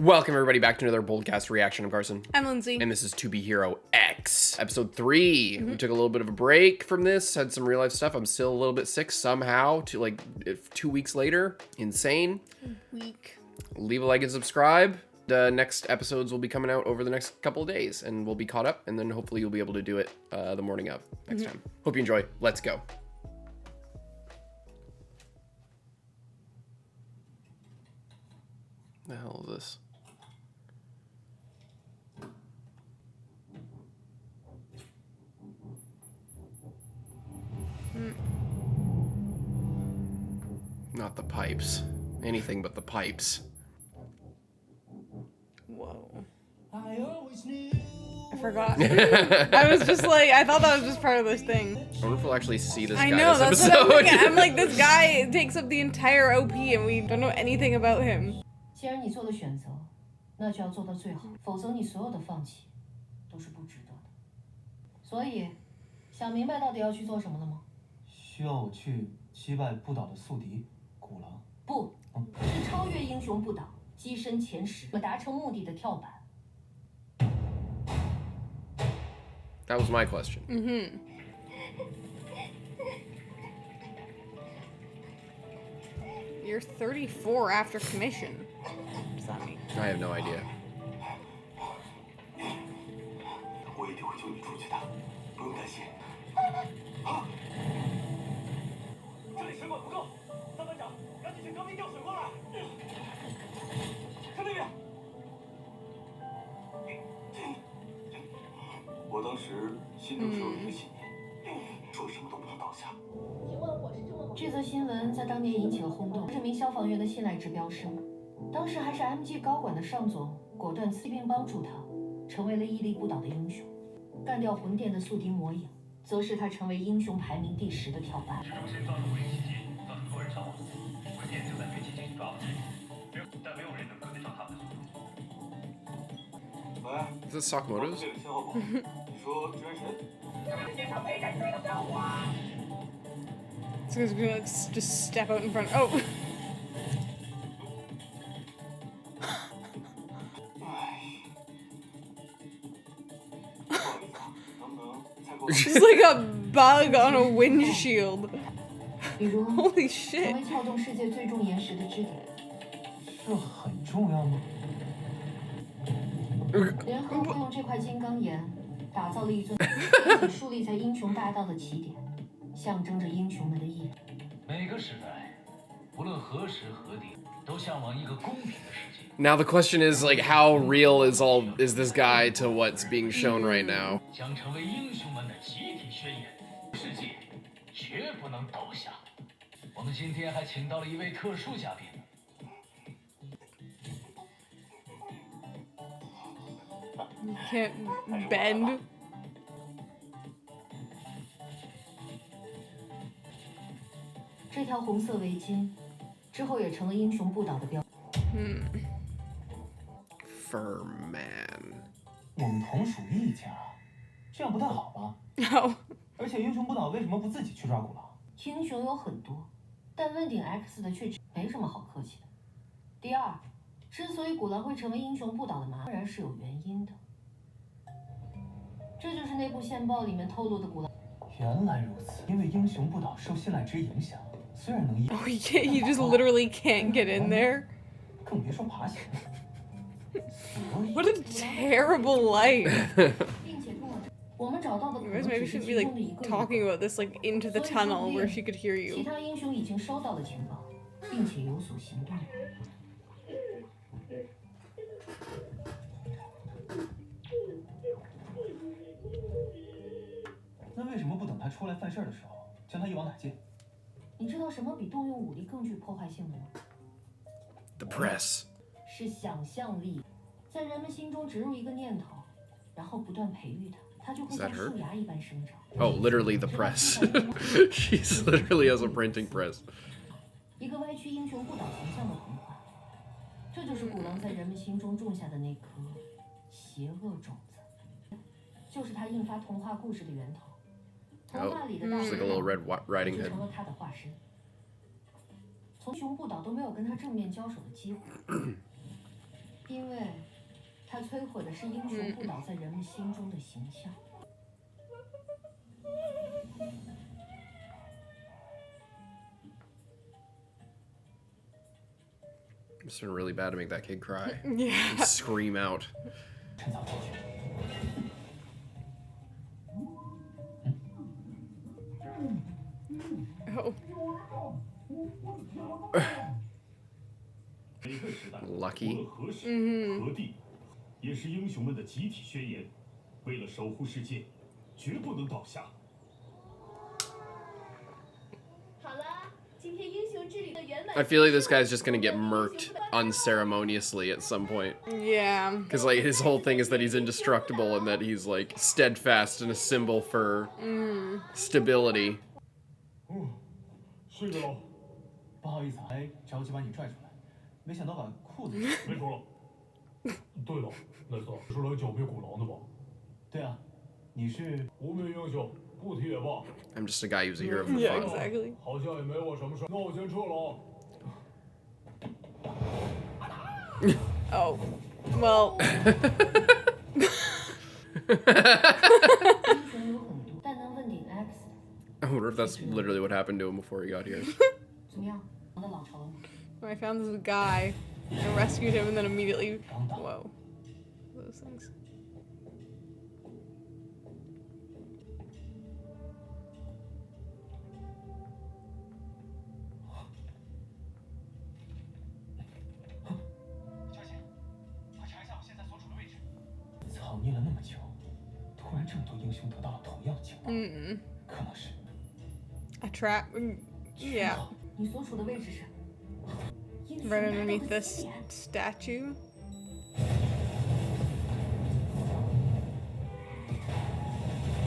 Welcome everybody back to another BOLDcast reaction. I'm Carson. I'm Lindsay. And this is To Be Hero X, episode 3. We took a little bit of a break from this, had some real life stuff. I'm still a little bit sick somehow, 2 weeks later. Insane. Week. Leave a like and subscribe. The next episodes will be coming out over the next couple of days, and we'll be caught up, and then hopefully you'll be able to do it the morning of next time. Hope you enjoy. Let's go. The hell is this? Not the pipes. Anything but the pipes. Whoa. I forgot. I was just like, I thought that was just part of this thing. I wonder if we'll actually see this guy I know, this that's episode. what I'm thinking. I'm like, this guy takes up the entire OP and we don't know anything about him. 既然你做了选择，那就要做到最好，否则你所有的放弃都是不值得的。所以，想明白到底要去做什么了吗？需要我去击败不倒的宿敌古狼？不，是超越英雄不倒，跻身前10，达成目的的跳板。 That was my question. You're 34 after commission. What does that mean? I have no idea. 我一定会救你出去的，不用担心。这里水管不够，三班长，赶紧去隔壁调水过来。看那边。我当时心中只有一个信念，说什么都不能倒下。 这则新闻在当年引起了轰动，这名消防员的信赖值飙升。当时还是 MG 高管的上总果断辞并帮助他，成为了屹立不倒的英雄。干掉魂殿的宿敌魔影，则是他成为英雄排名第10的跳板。市中心发生火影袭击，造成多人伤亡，魂殿正在对其进行抓捕，但没有人能跟得上他们的速度。喂， Is this Sakamoto's? 这个信号不好。你说支援谁？ So he's gonna just step out in front. Oh! She's like a bug on a windshield. 比如 Holy 成 shit. 为撬动世界最重岩石的支点。这很重要吗？联合会用这块金刚岩打造了一尊，并且树立在英雄大道的起点，象征着英雄们的毅力。 每个时代，无论何时何地，都向往一个公平的世界。 Now the question is like, how real is this guy to what's being shown right now? 将成为英雄们的集体宣言，世界绝不能倒下。我们今天还请到了一位特殊嘉宾。 You can't bend. 这条红色围巾之后也成了英雄不倒的标。 Fur man. 我们同属一家，这样不太好吧？ No. 而且英雄不倒为什么不自己去抓古狼？英雄有很多，但问鼎 X 的却没什么好客气的。第二，之所以古狼会成为英雄不倒的麻，当然是有原因的。这就是那部线报里面透露的古狼。原来如此，因为英雄不倒受信赖值影响，虽然能 Oh, you just literally can't get in there. 更别说爬行。所以 What a terrible life. 并且通过我们找到的可 You 能 guys maybe 只是 should 其 be 中的一 like 个。 talking about this like into the tunnel where she could hear 其 you. 他英雄已经收到了情报，并且有所行动。那为什么不等他出来犯事儿的时候，将他一网打尽？你知道什么比动用武力更具破坏性的吗？ The press. 是想象力，在人们心中植入一个念头，然后不断培育它，它就会 Is that 像 her? 树芽一般生长。 Oh, literally the press. She's literally has a printing press. 一个歪曲英雄不倒形象的童话，这就是古狼在人们心中种下的那颗邪恶种子，就是他印发童话故事的源头。童话里的大 Just like a little red riding 就 hood. 成了他的化身。从雄不倒都没有跟他正面交手的机会。因为它摧毁的是英雄不倒在人们心中的形象。It's been really bad to make that kid cry. Yeah. And scream out. 趁早解决。Oh. 每个时代， Lucky. 无论何时、何地，也是英雄们的集体宣言。为了守护世界，绝不能倒下。好了，今天英雄之旅的圆满。 I feel like this guy's just gonna get murked unceremoniously at some point. Yeah. Because, like, his whole thing is that he's indestructible and that he's, like, steadfast and a symbol for stability. 是个喽，不好意思，还着急把你拽出来，没想到把裤子……没说了。对了，那次是来剿灭古狼的吧？对啊，你是无名英雄，不提也罢。 I'm just a guy who's a hero for Yeah, fun. exactly. 好像也没我什么事，那我先撤了啊。 Oh. Well. 英雄有很多，但能问鼎 X 的 I wonder if that's literally what happened to him before he got here. 怎么样？我的老巢了吗？ I found this guy and rescued him and then immediately. Whoa. Those things. 小姐，快查一下我现在所处的位置。藏匿了那么久，突然这么多英雄得到了同样情报，可能是 A trap. Yeah. 你所处的位置是？英雄 Right 来到 underneath 了 this 起点 statue.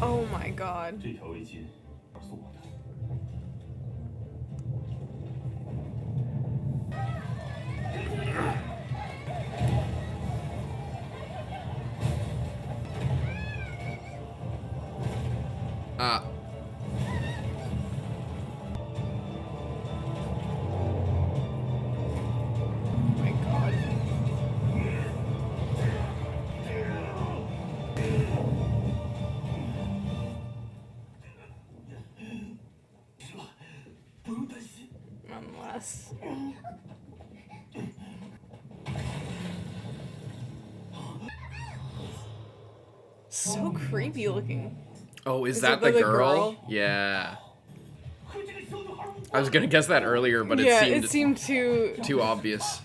Oh my god. 这条围巾是我的。 Ah. Oh my god. 不用担心。 Unless. So creepy looking. Oh, is Is that it the the girl? girl? Yeah. 和这个小女孩无关。 I was gonna guess that earlier, but Yeah, it it seemed seemed too. too obvious.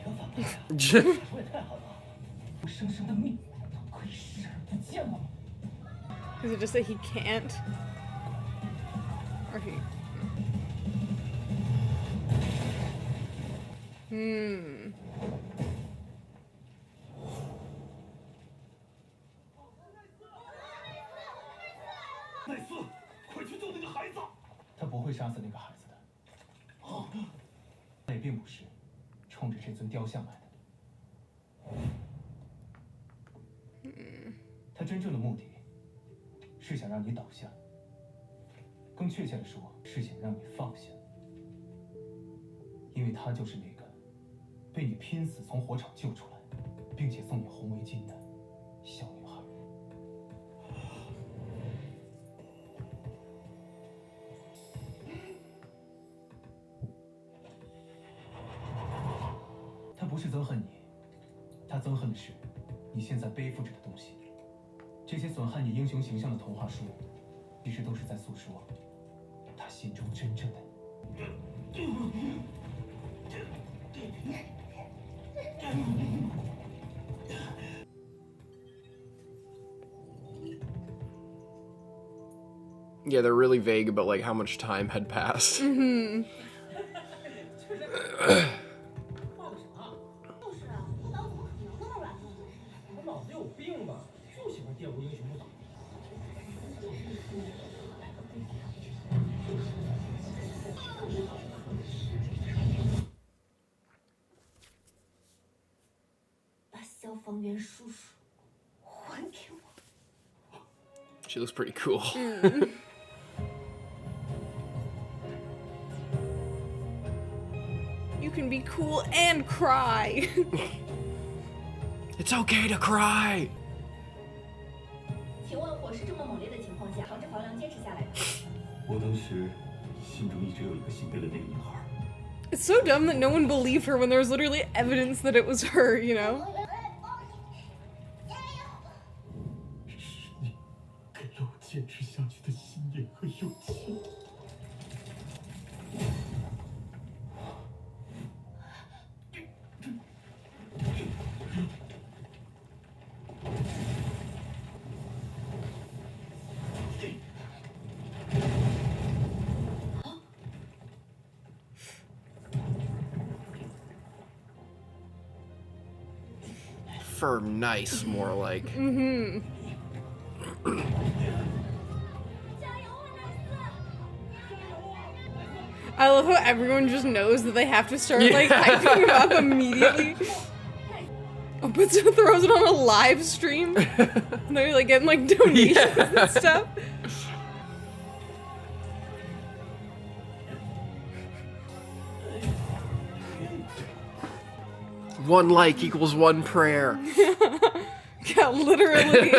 哪个反派啊？说也太狠了，活生生的命都可以视而不见了。 Is it just that he can't? Or he. Hmm. 奈斯，快去救那个孩子！他不会杀死那个孩子的。他也并不是冲着这尊雕像来的。他真正的目的是想让你倒下，更确切的说，是想让你放下。因为他就是那个被你拼死从火场救出来，并且送你红围巾的小女孩。 他不是憎恨你，他憎恨的是你现在背负着的东西。这些损害你英雄形象的童话书，其实都是在诉说他心中真正的你。 Yeah, they're really vague about like how much time had passed. 就是啊，不倒怎么可能那么软呢？我脑子有病吧？就喜欢玷污英雄不倒。把消防员叔叔还给我。 She looks pretty cool. You can can be cool and cry. It's okay to cry. 请问火势这么猛烈的情况下，防止房梁坚持下来的？我当时心中一直有一个心为了那个女孩。 It's so dumb that no one believed her when there was literally evidence that it was her, you know? 是你给了我坚持下去的信念和勇气。 Firm, nice, more like. I love how everyone just knows that they have to start like hyping him up immediately. Oh, but so throws it on a live stream. And they're like getting like donations and stuff. One like equals one prayer. Yeah, literally.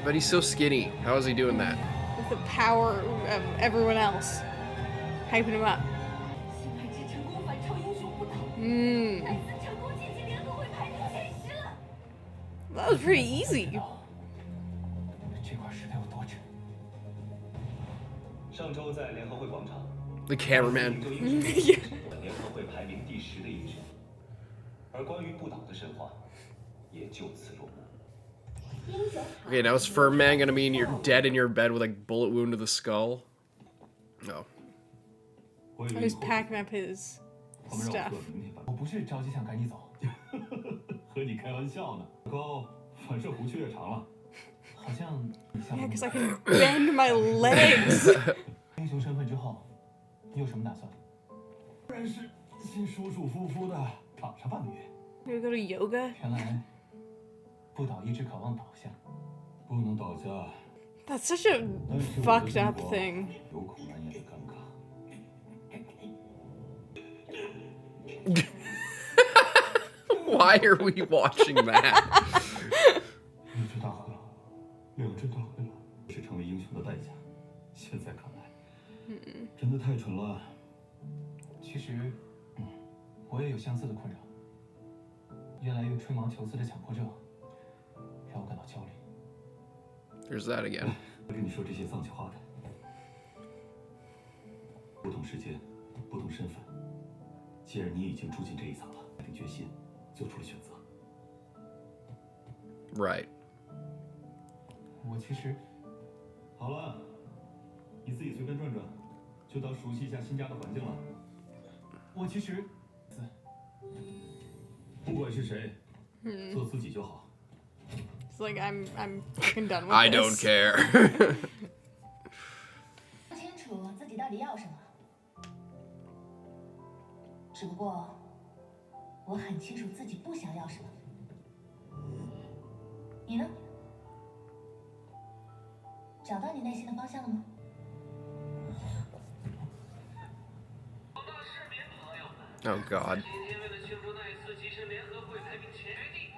But he's so skinny. How is he doing that? With the power of everyone else. Hyping him up. 新海之成功反超英雄不倒， Mmm. 再次成功晋级联合会排名前10了。 That was pretty easy. 这块石头有多沉？上周在联合会广场， The cameraman. 营救英雄成为联合会排名第10的英雄，而关于不倒的神话也就此落幕。 Okay, now is Firm Man gonna mean you're dead in your bed with a bullet wound to the skull? No. He's packing up his 我们让 stuff. 我哥明天把我不是着急想赶你走，和你开玩笑呢。高反射弧去越长了。好像你想 Yeah, because I can bend my legs. 英雄身份之后，你有什么打算？当然是先舒舒服服的躺上半个月。 Maybe go to yoga? 原来不倒一直渴望倒下，不能倒下， That's such a 但是我的 fucked 生 up 活 thing. 有苦难言的尴尬。 Why are we watching that? 一只大河，两只大河了，是成为英雄的代价。现在看来，真的太蠢了。其实，我也有相似的困扰。越来越吹毛求疵的强迫症，让我感到焦虑。 There's that again. 我跟你说这些丧气话的。不同时间，不同身份。既然你已经住进这一层了，下定决心，做出了选择。 Right. 我其实好了，你自己随便转转，就当熟悉一下新家的环境了。我其实不管是谁，做自己就好。 It's like I'm fucking done with I this. don't care. 不清楚自己到底要什么，只不过我很清楚自己不想要什么。你呢？找到你内心的方向了吗？ Oh God. 今天为了庆祝那一次跻身联合会排名前决定，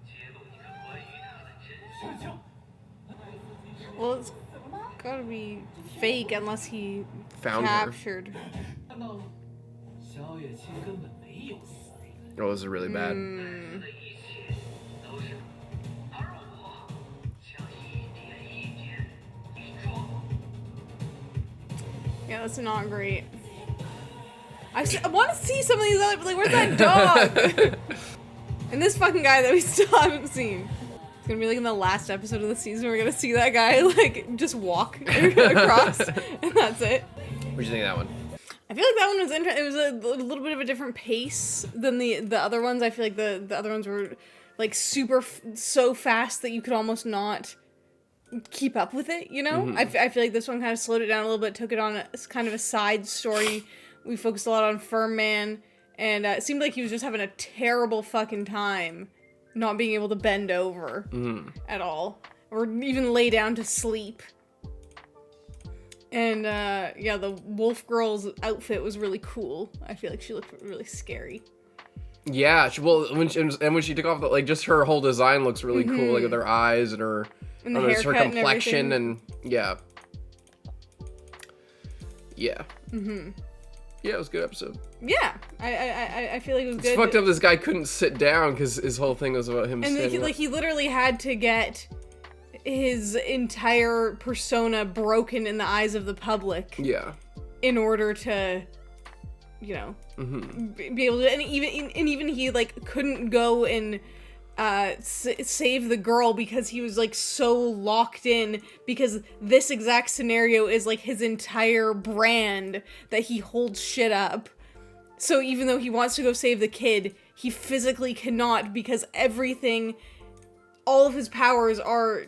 揭露一个关于他的真相。 Well, it's gotta be fake unless he Found her. captured. 看到了，萧月清根本没有死。 Oh, this is really bad. 的一切都是，而我将一点一点伪装。 Yeah, that's not great. I want to see some of these other, like, where's that dog? And this fucking guy that we still haven't seen. It's gonna be like in the last episode of the season, we're gonna see that guy, like, just walk across, and that's it. What do you think of that one? I feel like that one was interesting. It was a little bit of a different pace than the other ones. I feel like the other ones were, like, so fast that you could almost not keep up with it, you know? I feel like this one kind of slowed it down a little bit, took it on as kind of a side story. We focused a lot on Firm Man, and it seemed like he was just having a terrible fucking time not being able to bend over at all. or even lay down to sleep. And yeah, the wolf girl's outfit was really cool. I feel like she looked really scary. Yeah, when she took off just her whole design looks really cool, like with her eyes and her And the her haircut complexion and yeah. Yeah, it was a good episode. Yeah, I feel like it was It's good. fucked up this guy couldn't sit down because his whole thing was about him And standing up. he literally had to get his entire persona broken in the eyes of the public. Yeah. In order to, be able to, and even he like couldn't go and save the girl because he was like so locked in, because this exact scenario is like his entire brand that he holds shit up. So even though he wants to go save the kid, he physically cannot, because all of his powers are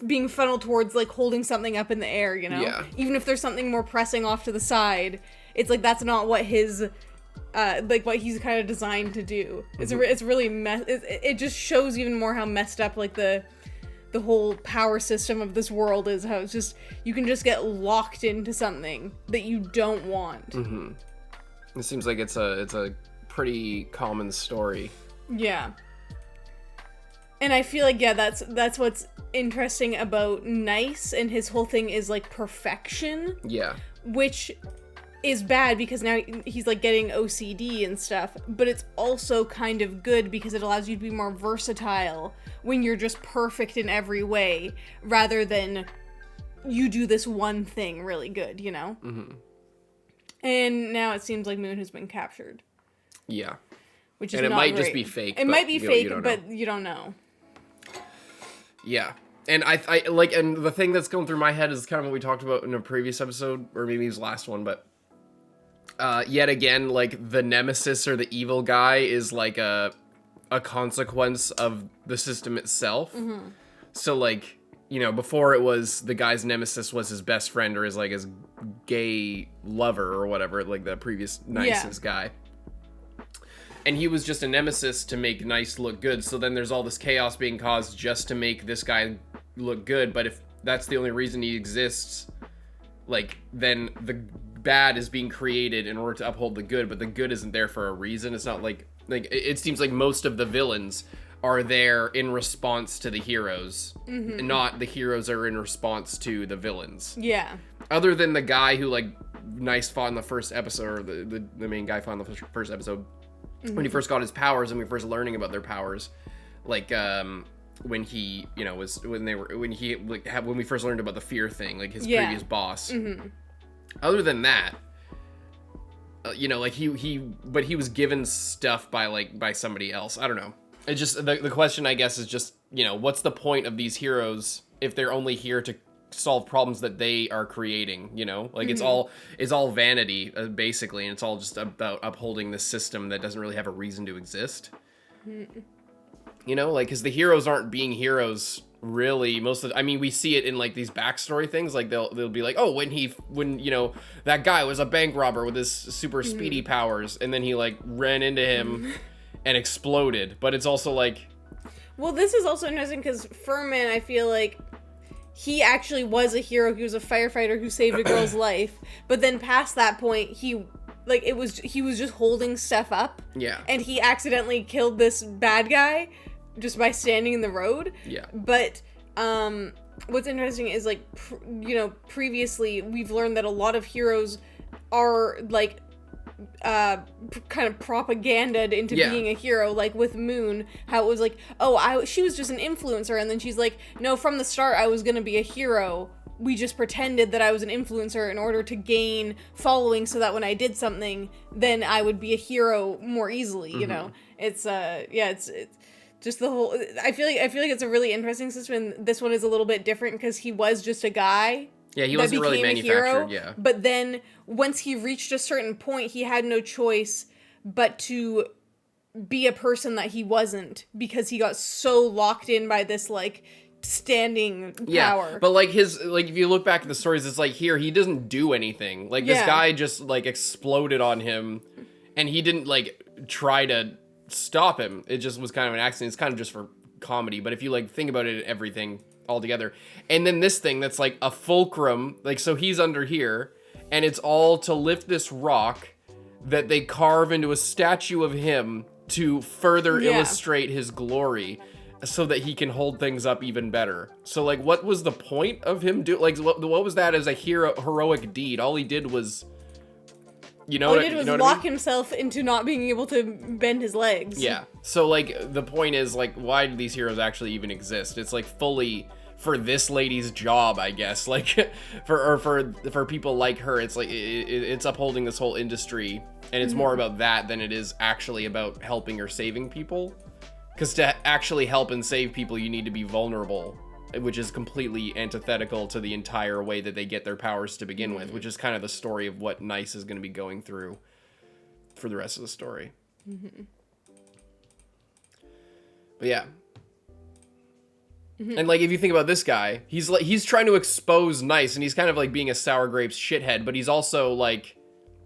being funneled towards like holding something up in the air, Yeah. Even if there's something more pressing off to the side, it's like that's not what his what he's kind of designed to do. It's really it just shows even more how messed up like the whole power system of this world is, how it's just you can just get locked into something that you don't want. It seems like it's a pretty common story. Yeah. And I feel like, yeah, that's what's interesting about Nice, and his whole thing is like perfection. Yeah. Which is bad because now he's like getting OCD and stuff, but it's also kind of good because it allows you to be more versatile when you're just perfect in every way, rather than you do this one thing really good, And now it seems like Moon has been captured. Yeah. Which is and it not might great. just be fake. It might be fake, you but you don't know. Yeah. And I like, and the thing that's going through my head is kind of what we talked about in a previous episode, or maybe it was the last one, but yet again, like the nemesis or the evil guy is like a consequence of the system itself. So like, before it was the guy's nemesis was his best friend or his gay lover or whatever, like the previous nicest guy. And he was just a nemesis to make Nice look good. So then there's all this chaos being caused just to make this guy look good. But if that's the only reason he exists, like, then the bad is being created in order to uphold the good, but the good isn't there for a reason. It's not like it seems like most of the villains are there in response to the heroes, not the heroes are in response to the villains. Yeah. Other than the guy who like Nice fought in the first episode, or the main guy fought in the first episode. When he first got his powers and we were first learning about their powers, like when he when we first learned about the fear thing, like his previous boss. Other than that, like he was given stuff by somebody else. I don't know. It just the question I guess is just, what's the point of these heroes if they're only here to solve problems that they are creating, like it's all vanity basically, and it's all just about upholding this system that doesn't really have a reason to exist. Like, because the heroes aren't being heroes really most of we see it in like these backstory things, like they'll be like, oh, when that guy was a bank robber with his super speedy powers, and then he like ran into him and exploded. But it's also like, well, this is also interesting because Furman, I feel like he actually was a hero. He was a firefighter who saved a girl's life. But then past that point, he was just holding stuff up. Yeah. And he accidentally killed this bad guy just by standing in the road. Yeah. But what's interesting is like, previously we've learned that a lot of heroes are like kind of propaganded into being a hero, like with Moon, how it was like, oh, she was just an influencer, and then she's like, no, from the start I was gonna be a hero. We just pretended that I was an influencer in order to gain following, so that when I did something, then I would be a hero more easily. It's it's just the whole. I feel like it's a really interesting system. And this one is a little bit different because he was just a guy. Yeah, he wasn't really manufactured, yeah. But then, once he reached a certain point, he had no choice but to be a person that he wasn't, because he got so locked in by this, like, standing power. Yeah, but, like, if you look back at the stories, it's like, here, he doesn't do anything. Like, this guy just, like, exploded on him, and he didn't, like, try to stop him. It just was kind of an accident. It's kind of just for comedy, but if you, like, think about it, everything, all together. And then this thing that's like a fulcrum, like, so he's under here, and it's all to lift this rock that they carve into a statue of him to further illustrate his glory, so that he can hold things up even better. So, like, what was the point of him what was that as a heroic deed? All he did was, all he did was lock himself into not being able to bend his legs. Yeah. So, like, the point is, like, why do these heroes actually even exist? It's, like, fully for this lady's job, I guess. Like, for people like her, it's like, it's upholding this whole industry, and it's more about that than it is actually about helping or saving people. Because to actually help and save people, you need to be vulnerable, which is completely antithetical to the entire way that they get their powers to begin with, which is kind of the story of what Nice is going to be going through for the rest of the story. But yeah. And, like, if you think about this guy, he's trying to expose Nice, and he's kind of, like, being a sour grapes shithead, but he's also, like,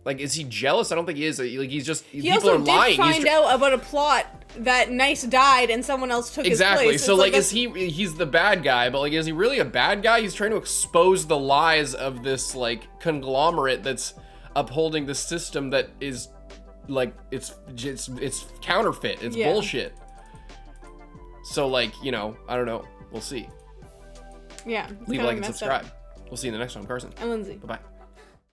is he jealous? I don't think he is. Like, He people are lying. He also did find out about a plot that Nice died and someone else took his place. Exactly. So, like, he's the bad guy, but, like, is he really a bad guy? He's trying to expose the lies of this, like, conglomerate that's upholding the system that is, like, it's counterfeit. It's bullshit. So, like, I don't know. We'll see. Yeah. Leave a like and subscribe. We'll see you in the next one. I'm Carson. I'm Lindsay. Bye-bye.